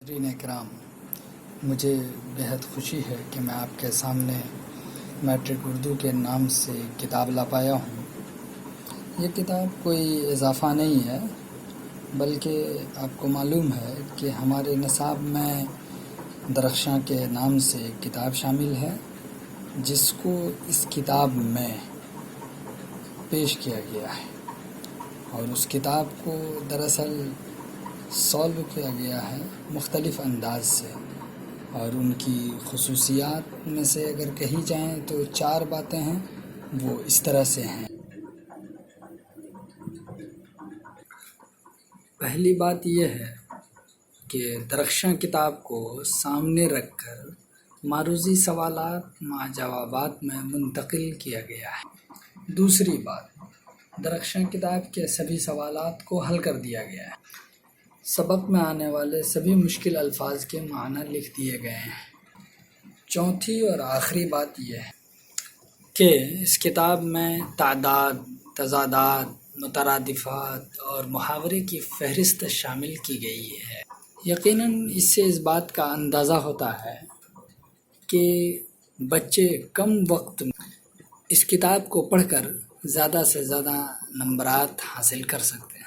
ناظرین اکرام، مجھے بیحد خوشی ہے کہ میں آپ کے سامنے میٹرک اردو کے نام سے کتاب لا پایا ہوں۔ یہ کتاب کوئی اضافہ نہیں ہے، بلکہ آپ کو معلوم ہے کہ ہمارے نصاب میں درخشاں کے نام سے ایک کتاب شامل ہے، جس کو اس کتاب میں پیش کیا گیا ہے، اور اس کتاب کو دراصل سالو کیا گیا ہے مختلف انداز سے، اور ان کی خصوصیات میں سے اگر کہی جائیں تو 4 باتیں ہیں، وہ اس طرح سے ہیں۔ پہلی بات یہ ہے کہ درخشاں کتاب کو سامنے رکھ کر معروضی سوالات مع جوابات میں منتقل کیا گیا ہے۔ دوسری بات، درخشاں کتاب کے سبھی سوالات کو حل کر دیا گیا ہے۔ سبق میں آنے والے سبھی مشکل الفاظ کے معنی لکھ دیے گئے ہیں۔ چوتھی اور آخری بات یہ ہے کہ اس کتاب میں تعداد، تضادات، مترادفات اور محاورے کی فہرست شامل کی گئی ہے۔ یقیناً اس سے اس بات کا اندازہ ہوتا ہے کہ بچے کم وقت میں اس کتاب کو پڑھ کر زیادہ سے زیادہ نمبرات حاصل کر سکتے ہیں۔